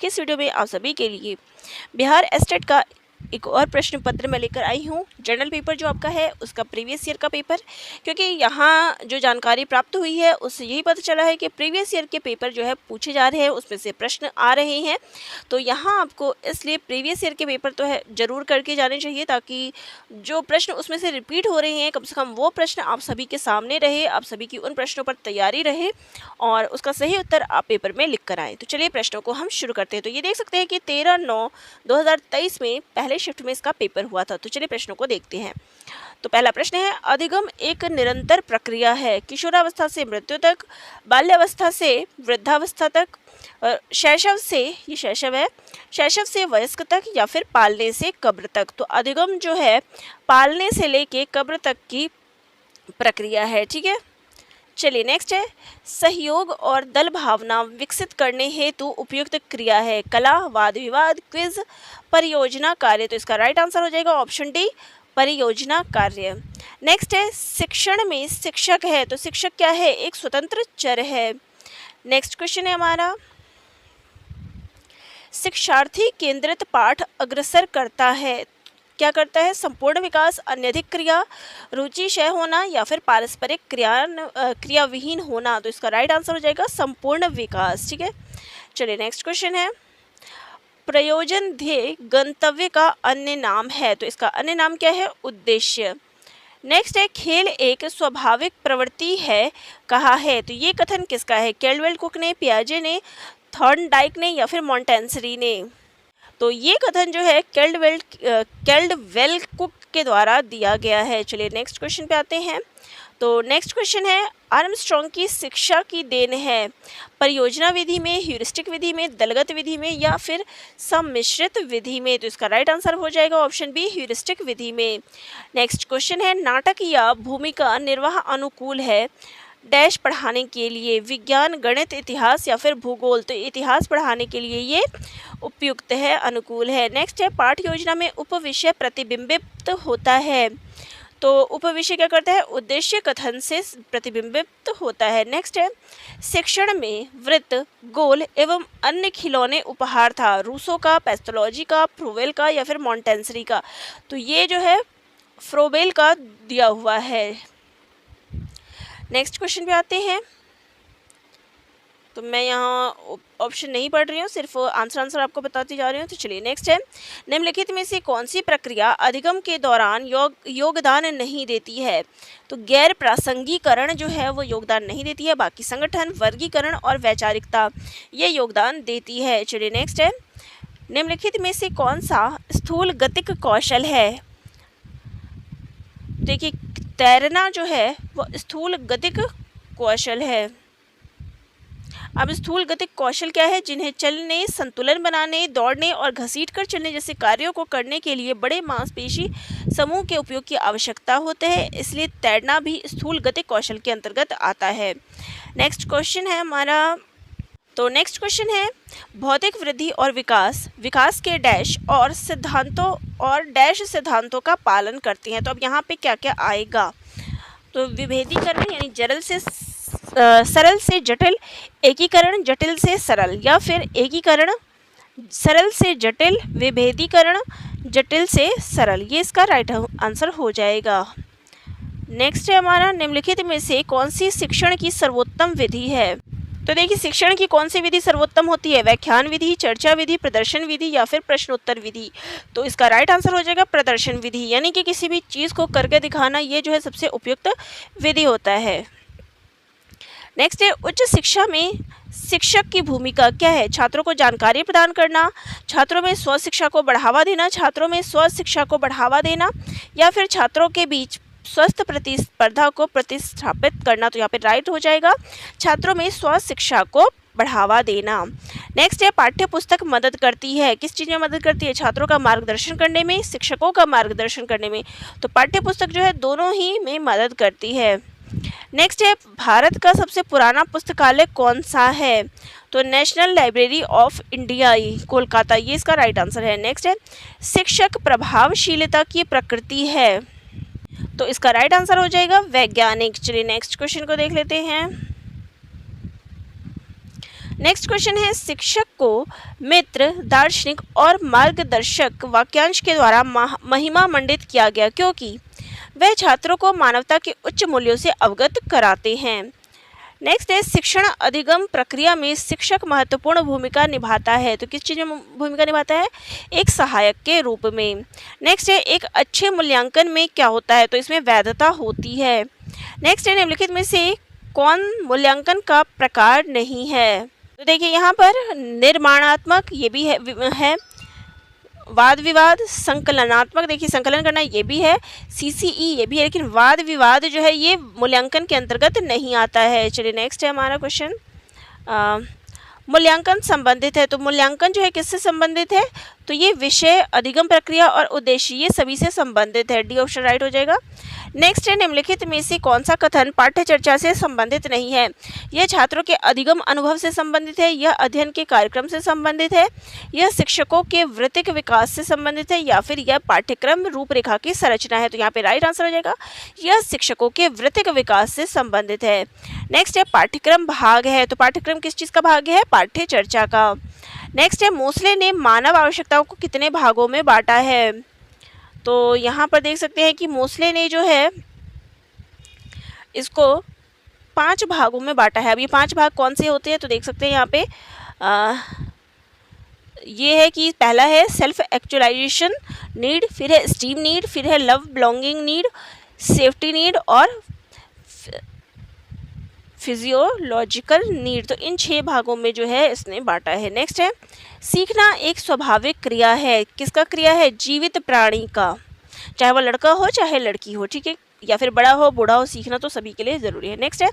के इस वीडियो में आप सभी के लिए बिहार एस्टेट का एक और प्रश्न पत्र मैं लेकर आई हूँ। जनरल पेपर जो आपका है उसका प्रीवियस ईयर का पेपर, क्योंकि यहाँ जो जानकारी प्राप्त हुई है उससे यही पता चला है कि प्रीवियस ईयर के पेपर जो है पूछे जा रहे हैं, उसमें से प्रश्न आ रहे हैं। तो यहाँ आपको इसलिए प्रीवियस ईयर के पेपर तो है ज़रूर करके जाने चाहिए, ताकि जो प्रश्न उसमें से रिपीट हो रहे हैं कम से कम वो प्रश्न आप सभी के सामने रहे, आप सभी की उन प्रश्नों पर तैयारी रहे और उसका सही उत्तर आप पेपर में लिख कर आएँ। तो चलिए प्रश्नों को हम शुरू करते हैं। तो ये देख सकते हैं कि 13/9/2023 में पहले शिफ्ट में इसका पेपर हुआ था। तो चलिए प्रश्नों को देखते हैं। तो पहला प्रश्न है, अधिगम एक निरंतर प्रक्रिया है, किशोरावस्था से मृत्यु तक, बाल्यावस्था से वृद्धावस्था तक, शैशव से, ये शैशव है, शैशव से वयस्क तक, या फिर पालने से कब्र तक। तो अधिगम जो है पालने से लेके कब्र तक की प्रक्रिया है। ठीक है, चलिए नेक्स्ट है, सहयोग और दल भावना विकसित करने हेतु उपयुक्त क्रिया है, कला, वाद विवाद, क्विज, परियोजना, कार्य। तो इसका राइट आंसर हो जाएगा ऑप्शन डी, परियोजना कार्य। नेक्स्ट है, शिक्षण में शिक्षक है, तो शिक्षक क्या है, एक स्वतंत्र चर है। नेक्स्ट क्वेश्चन है हमारा, शिक्षार्थी केंद्रित पाठ अग्रसर करता है, क्या करता है, संपूर्ण विकास, अन्यधिक क्रिया, रुचि क्षय होना, या फिर पारस्परिक क्रियाविहीन होना। तो इसका राइट आंसर हो जाएगा संपूर्ण विकास। ठीक है, चलिए नेक्स्ट क्वेश्चन है, प्रयोजन ध्येय गंतव्य का अन्य नाम है, तो इसका अन्य नाम क्या है, उद्देश्य। नेक्स्ट है, खेल एक स्वाभाविक प्रवृत्ति है, कहा है। तो ये कथन किसका है, कैल्डवेल कुक ने, पियाजे ने, थॉर्नडाइक ने, या फिर मॉन्टेंसरी ने। तो ये कथन जो है कैल्डवेल कुक के द्वारा दिया गया है। चलिए नेक्स्ट क्वेश्चन पे आते हैं। तो नेक्स्ट क्वेश्चन है, आर्मस्ट्रॉन्ग की शिक्षा की देन है, परियोजना विधि में, ह्यूरिस्टिक विधि में, दलगत विधि में, या फिर सम्मिश्रित विधि में। तो इसका राइट आंसर हो जाएगा ऑप्शन बी, ह्यूरिस्टिक विधि में। नेक्स्ट क्वेश्चन है, नाटक या भूमिका निर्वाह अनुकूल है, डैश पढ़ाने के लिए, विज्ञान, गणित, इतिहास, या फिर भूगोल। तो इतिहास पढ़ाने के लिए ये उपयुक्त है, अनुकूल है। नेक्स्ट है, पाठ योजना में उपविषय प्रतिबिंबित होता है, तो उपविषय क्या करता है, उद्देश्य कथन से प्रतिबिंबित होता है। नेक्स्ट है, शिक्षण में वृत्त, गोल एवं अन्य खिलौने उपहार था, रूसो का, पेस्टोलॉजी का, फ्रोवेल का, या फिर मॉन्टेंसरी का। तो ये जो है फ्रोवेल का दिया हुआ है। नेक्स्ट क्वेश्चन पे आते हैं। तो मैं यहाँ ऑप्शन नहीं पढ़ रही हूँ, सिर्फ आंसर आपको बताती जा रही हूँ। तो चलिए नेक्स्ट है, निम्नलिखित में से कौन सी प्रक्रिया अधिगम के दौरान योगदान नहीं देती है। तो गैर प्रासंगिकरण जो है वो योगदान नहीं देती है, बाकी संगठन, वर्गीकरण और वैचारिकता ये योगदान देती है। चलिए नेक्स्ट है, निम्नलिखित में से कौन सा स्थूल गतिक कौशल है। देखिए तैरना जो है वो स्थूल गतिक कौशल है। अब स्थूल गतिक कौशल क्या है, जिन्हें चलने, संतुलन बनाने, दौड़ने और घसीटकर चलने जैसे कार्यों को करने के लिए बड़े मांसपेशी समूह के उपयोग की आवश्यकता होते हैं, इसलिए तैरना भी स्थूल गतिक कौशल के अंतर्गत आता है। नेक्स्ट क्वेश्चन है हमारा, तो नेक्स्ट क्वेश्चन है, भौतिक वृद्धि और विकास विकास के डैश और सिद्धांतों और डैश सिद्धांतों का पालन करते हैं। तो अब यहाँ पे क्या क्या आएगा, तो विभेदीकरण यानी सरल से जटिल, एकीकरण जटिल से सरल, या फिर एकीकरण सरल से जटिल, विभेदीकरण जटिल से सरल। ये इसका राइट आंसर हो जाएगा। नेक्स्ट है हमारा, निम्नलिखित में से कौन सी शिक्षण की सर्वोत्तम विधि है। तो देखिए शिक्षण की कौन सी विधि सर्वोत्तम होती है, व्याख्यान विधि, चर्चा विधि, प्रदर्शन विधि, या फिर प्रश्नोत्तर विधि। तो इसका राइट आंसर हो जाएगा प्रदर्शन विधि, यानी कि किसी भी चीज़ को करके दिखाना, ये जो है सबसे उपयुक्त विधि होता है। नेक्स्ट है, उच्च शिक्षा में शिक्षक की भूमिका क्या है, छात्रों को जानकारी प्रदान करना, छात्रों में स्व शिक्षा को बढ़ावा देना, छात्रों में स्व शिक्षा को बढ़ावा देना, या फिर छात्रों के बीच स्वस्थ प्रतिस्पर्धा को प्रतिस्थापित करना। तो यहाँ पे राइट हो जाएगा छात्रों में स्व शिक्षा को बढ़ावा देना। नेक्स्ट है, पाठ्य पुस्तक मदद करती है, किस चीज़ में मदद करती है, छात्रों का मार्गदर्शन करने में, शिक्षकों का मार्गदर्शन करने में। तो पाठ्य पुस्तक जो है दोनों ही में मदद करती है। नेक्स्ट है, भारत का सबसे पुराना पुस्तकालय कौन सा है। तो national library of India Kolkata, ये इसका राइट आंसर है। नेक्स्ट है, शिक्षक प्रभावशीलता की प्रकृति है, तो इसका राइट आंसर हो जाएगा वैज्ञानिक। चलिए नेक्स्ट क्वेश्चन को देख लेते हैं। नेक्स्ट क्वेश्चन है, शिक्षक को मित्र, दार्शनिक और मार्गदर्शक वाक्यांश के द्वारा महिमा मंडित किया गया क्योंकि वह छात्रों को मानवता के उच्च मूल्यों से अवगत कराते हैं। नेक्स्ट है, शिक्षण अधिगम प्रक्रिया में शिक्षक महत्वपूर्ण भूमिका निभाता है, तो किस चीज़ में भूमिका निभाता है? एक सहायक के रूप में। नेक्स्ट है, एक अच्छे मूल्यांकन में क्या होता है? तो इसमें वैधता होती है। नेक्स्ट है, निम्नलिखित में से कौन मूल्यांकन का प्रकार नहीं है? तो देखिए यहाँ पर निर्माणात्मक ये भी है, वाद विवाद, संकलनात्मक, देखिए संकलन करना ये भी है, सीसीई ये भी है, लेकिन वाद विवाद जो है ये मूल्यांकन के अंतर्गत नहीं आता है। चलिए नेक्स्ट है हमारा क्वेश्चन, मूल्यांकन संबंधित है, तो मूल्यांकन जो है किससे संबंधित है? तो ये विषय, अधिगम प्रक्रिया और उद्देश्य ये सभी से संबंधित है। डी ऑप्शन राइट हो जाएगा। नेक्स्ट है, निम्नलिखित में से कौन सा कथन पाठ्य चर्चा से संबंधित नहीं है? यह छात्रों के अधिगम अनुभव से संबंधित है, यह अध्ययन के कार्यक्रम से संबंधित है, यह शिक्षकों के वृत्तिक विकास से संबंधित है, या फिर यह पाठ्यक्रम रूपरेखा की संरचना है? तो यहाँ पे राइट आंसर हो जाएगा, यह शिक्षकों के वृत्तिक विकास से संबंधित है। नेक्स्ट है, पाठ्यक्रम भाग है, तो पाठ्यक्रम किस चीज़ का भाग है? पाठ्य चर्चा का। नेक्स्ट है, मोसले ने मानव आवश्यकताओं को कितने भागों में बांटा है? तो यहाँ पर देख सकते हैं कि मोसले ने जो है इसको 5 भागों में बांटा है। अब ये 5 भाग कौन से होते हैं? तो देख सकते हैं यहाँ पे ये है कि पहला है सेल्फ एक्चुअलाइजेशन नीड, फिर है स्टीम नीड, फिर है love belonging need, safety need और फिजियोलॉजिकल नीड। तो इन 6 भागों में जो है इसने बांटा है। नेक्स्ट है, सीखना एक स्वाभाविक क्रिया है, किसका क्रिया है? जीवित प्राणी का, चाहे वो लड़का हो चाहे लड़की हो, ठीक है, या फिर बड़ा हो बूढ़ा हो, सीखना तो सभी के लिए ज़रूरी है। नेक्स्ट है,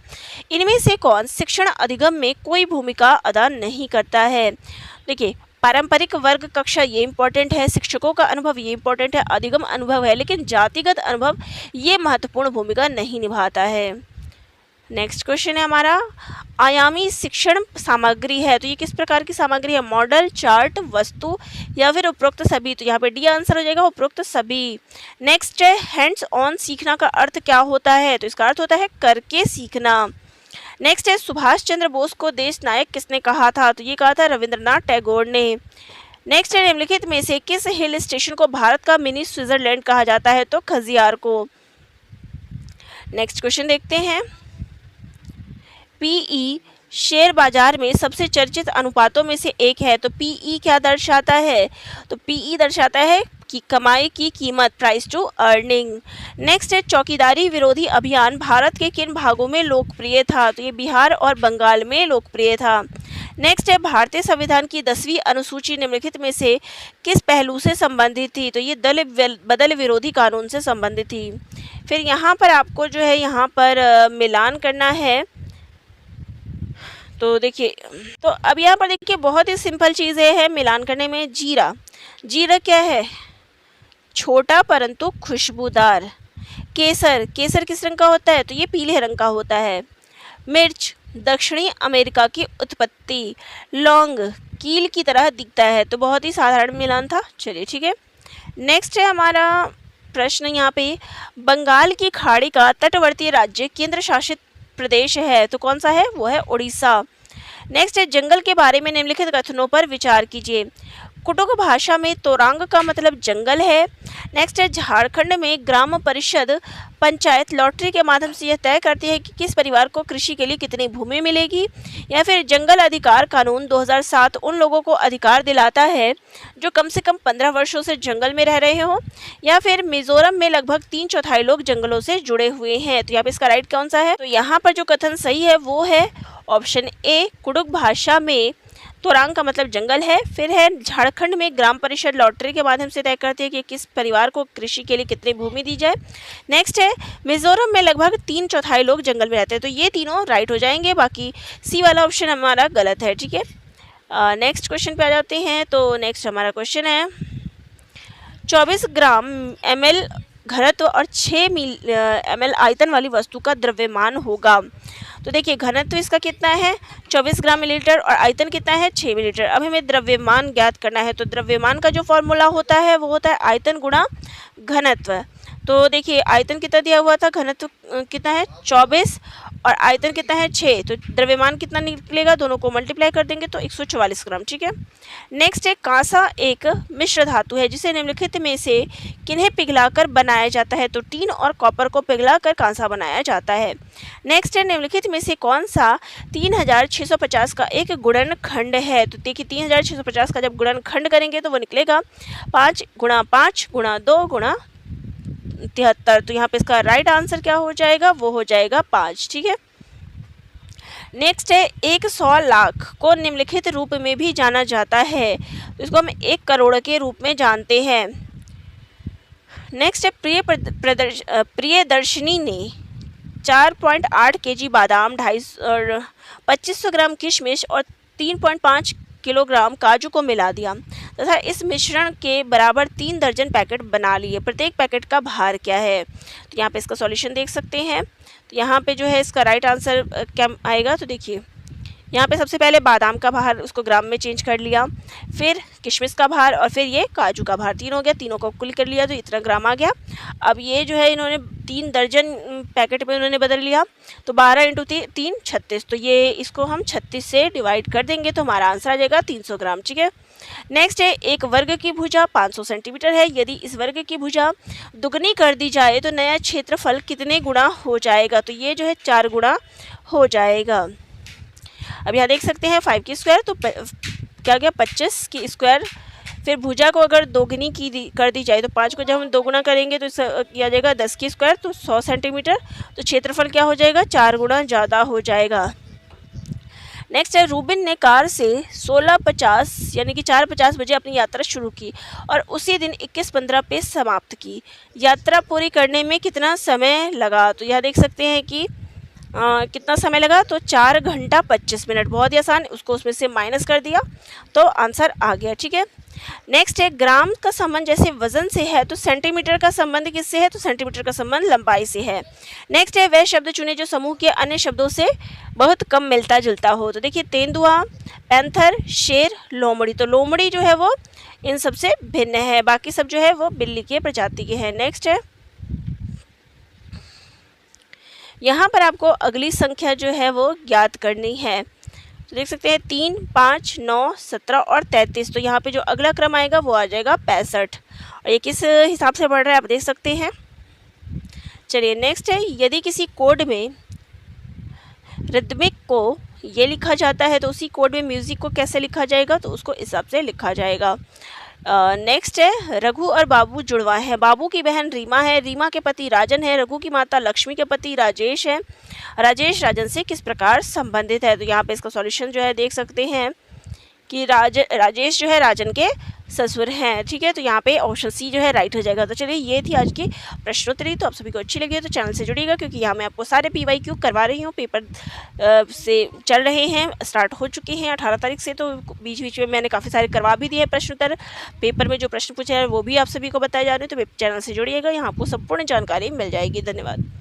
इनमें से कौन शिक्षण अधिगम में कोई भूमिका अदा नहीं करता है? देखिए, पारंपरिक वर्ग कक्षा ये इंपॉर्टेंट है, शिक्षकों का अनुभव ये इंपॉर्टेंट है, अधिगम अनुभव है, लेकिन जातिगत अनुभव ये महत्वपूर्ण भूमिका नहीं निभाता है। नेक्स्ट क्वेश्चन है हमारा, आयामी शिक्षण सामग्री है, तो ये किस प्रकार की सामग्री है? मॉडल, चार्ट, वस्तु या फिर उपरोक्त सभी? तो यहाँ पे डी आंसर हो जाएगा, उपरोक्त सभी। नेक्स्ट है, हैंड्स ऑन सीखना का अर्थ क्या होता है? तो इसका अर्थ होता है करके सीखना। नेक्स्ट है, सुभाष चंद्र बोस को देश नायक किसने कहा था? तो ये कहा था रविंद्रनाथ टैगोर ने। नेक्स्ट है, निम्नलिखित में से किस हिल स्टेशन को भारत का मिनी स्विट्जरलैंड कहा जाता है? तो खजियार को। नेक्स्ट क्वेश्चन देखते हैं, पीई शेयर बाजार में सबसे चर्चित अनुपातों में से एक है, तो पीई क्या दर्शाता है? तो पीई दर्शाता है कि कमाई की कीमत, प्राइस टू अर्निंग। नेक्स्ट है, चौकीदारी विरोधी अभियान भारत के किन भागों में लोकप्रिय था? तो ये बिहार और बंगाल में लोकप्रिय था। नेक्स्ट है, भारतीय संविधान की 10वीं अनुसूची निम्नलिखित में से किस पहलू से संबंधित थी? तो ये दल बदल विरोधी कानून से संबंधित थी। फिर यहाँ पर आपको जो है यहाँ पर मिलान करना है, तो देखिए, तो अब यहाँ पर देखिए बहुत ही सिंपल चीज़ें हैं मिलान करने में। जीरा, जीरा क्या है? छोटा परंतु खुशबूदार। केसर, केसर किस रंग का होता है? तो ये पीले रंग का होता है। मिर्च, दक्षिणी अमेरिका की उत्पत्ति। लौंग, कील की तरह दिखता है। तो बहुत ही साधारण मिलान था। चलिए ठीक है। नेक्स्ट है हमारा प्रश्न यहाँ पे, बंगाल की खाड़ी का तटवर्ती राज्य केंद्र शासित प्रदेश है, तो कौन सा है? वो है उड़ीसा। नेक्स्ट है, जंगल के बारे में निम्नलिखित कथनों पर विचार कीजिए। कुटुक भाषा में तोरांग का मतलब जंगल है। नेक्स्ट है, झारखंड में ग्राम परिषद पंचायत लॉटरी के माध्यम से यह तय करती है कि किस परिवार को कृषि के लिए कितनी भूमि मिलेगी। या फिर जंगल अधिकार कानून 2007 उन लोगों को अधिकार दिलाता है जो कम से कम 15 वर्षों से जंगल में रह रहे हों। या फिर मिजोरम में लगभग 3/4 लोग जंगलों से जुड़े हुए हैं। तो यहाँ पे इसका राइट कौन सा है? तो यहाँ पर जो कथन सही है वो है ऑप्शन ए, कुडुक भाषा में तोरांग का मतलब जंगल है। फिर है, झारखंड में ग्राम परिषद लॉटरी के माध्यम से तय करती है कि किस परिवार को कृषि के लिए कितनी भूमि दी जाए। नेक्स्ट है, मिजोरम में लगभग 3/4 लोग जंगल में रहते हैं। तो ये तीनों राइट हो जाएंगे, बाकी सी वाला ऑप्शन हमारा गलत है। ठीक है, नेक्स्ट क्वेश्चन पे आ जाते हैं। तो नेक्स्ट हमारा क्वेश्चन है, 24 ग्राम ml घनत्व और 6 ml आयतन वाली वस्तु का द्रव्यमान होगा। तो देखिए, घनत्व इसका कितना है? 24 ग्राम मिलीलीटर और आयतन कितना है? 6 मिलीलीटर। अब हमें द्रव्यमान ज्ञात करना है, तो द्रव्यमान का जो फॉर्मूला होता है वो होता है आयतन गुणा घनत्व। तो देखिए, आयतन कितना दिया हुआ था, घनत्व कितना है? 24, और आयतन कितना है 6, तो द्रव्यमान कितना निकलेगा, दोनों को मल्टीप्लाई कर देंगे तो 144 ग्राम। ठीक है। नेक्स्ट है कांसा एक मिश्र धातु है जिसे निम्नलिखित में से किन्हें पिघलाकर बनाया जाता है, तो टीन और कॉपर को पिघलाकर कांसा बनाया जाता है। नेक्स्ट है निम्नलिखित में से कौन सा 3650 का एक गुणनखंड है, तो देखिए 3650 का जब गुणनखंड करेंगे तो वो निकलेगा 5 × 5 × 2 × 73। तो यहाँ पे इसका राइट आंसर क्या हो जाएगा, वो हो जाएगा 5। ठीक है। नेक्स्ट है 100 लाख को निम्नलिखित रूप में भी जाना जाता है, तो इसको हम 1 करोड़ के रूप में जानते हैं। नेक्स्ट है प्रियदर्शनी ने 4.8 kg बादाम, 250 और 2500 ग्राम किशमिश और 3.5 किलोग्राम काजू को मिला दिया तथा इस मिश्रण के बराबर 3 दर्जन पैकेट बना लिए। प्रत्येक पैकेट का भार क्या है, तो यहाँ पे इसका सॉल्यूशन देख सकते हैं। तो यहाँ पे जो है इसका राइट आंसर क्या आएगा, तो देखिए यहाँ पे सबसे पहले बादाम का भार उसको ग्राम में चेंज कर लिया, फिर किशमिश का भार और फिर ये काजू का भार, 3 हो गया, तीनों को कुल कर लिया तो इतना ग्राम आ गया। अब ये जो है इन्होंने 3 दर्जन पैकेट में उन्होंने बदल लिया, तो 12 × 3 36, तो ये इसको हम 36 से डिवाइड कर देंगे तो हमारा आंसर आ जाएगा 300 ग्राम। ठीक है। नेक्स्ट है एक वर्ग की भुजा 500 सेंटीमीटर है, यदि इस वर्ग की भुजा दुगनी कर दी जाए तो नया क्षेत्रफल कितने गुना हो जाएगा, तो ये जो है 4 गुना हो जाएगा। अब यहाँ देख सकते हैं 5 की स्क्वायर तो क्या गया 25 की स्क्वायर, फिर भुजा को अगर दोगुनी कर दी जाए तो 5 को जब हम दोगुना करेंगे तो किया जाएगा 10 की स्क्वायर तो 100 सेंटीमीटर, तो क्षेत्रफल क्या हो जाएगा 4 गुना ज़्यादा हो जाएगा। नेक्स्ट है रूबिन ने कार से 16:50 यानी कि 4:50 बजे अपनी यात्रा शुरू की और उसी दिन 21:15 पे समाप्त की। यात्रा पूरी करने में कितना समय लगा, तो यह देख सकते हैं कि कितना समय लगा, तो 4 घंटा 25 मिनट। बहुत ही आसान, उसको उसमें से माइनस कर दिया तो आंसर आ गया। ठीक है। नेक्स्ट है ग्राम का संबंध जैसे वजन से है तो सेंटीमीटर का संबंध किससे है, तो सेंटीमीटर का संबंध लंबाई से है। नेक्स्ट है वह शब्द चुने जो समूह के अन्य शब्दों से बहुत कम मिलता जुलता हो, तो देखिए तेंदुआ, पैंथर, शेर, लोमड़ी, तो लोमड़ी जो है वो इन सबसे भिन्न है, बाकी सब जो है वो बिल्ली के प्रजाति के हैं। नेक्स्ट है यहाँ पर आपको अगली संख्या जो है वो ज्ञात करनी है, तो देख सकते हैं 3, 5, 9, 17 और 33, तो यहाँ पे जो अगला क्रम आएगा वो आ जाएगा 65, और ये किस हिसाब से बढ़ रहा है आप देख सकते हैं। चलिए नेक्स्ट है यदि किसी कोड में रिदमिक को ये लिखा जाता है तो उसी कोड में म्यूज़िक को कैसे लिखा जाएगा, तो उसको इस हिसाब से लिखा जाएगा। नेक्स्ट है रघु और बाबू जुड़वा है, बाबू की बहन रीमा है, रीमा के पति राजन है, रघु की माता लक्ष्मी के पति राजेश है, राजेश राजन से किस प्रकार संबंधित है, तो यहाँ पे इसका सॉल्यूशन जो है देख सकते हैं कि राजेश जो है राजन के ससुर हैं। ठीक है। तो यहाँ पे ऑप्शन सी जो है राइट हो जाएगा। तो चलिए ये थी आज की प्रश्नोत्तरी, तो आप सभी को अच्छी लगी है तो चैनल से जुड़िएगा क्योंकि यहाँ मैं आपको सारे PYQ करवा रही हूँ, पेपर से चल रहे हैं, स्टार्ट हो चुके हैं 18 तारीख से, तो बीच बीच में मैंने काफ़ी सारे करवा भी दिए हैं प्रश्नोत्तर। पेपर में जो प्रश्न पूछे हैं वो भी आप सभी को बताए जा रहे हैं, तो चैनल से जुड़िएगा, यहाँ आपको संपूर्ण जानकारी मिल जाएगी। धन्यवाद।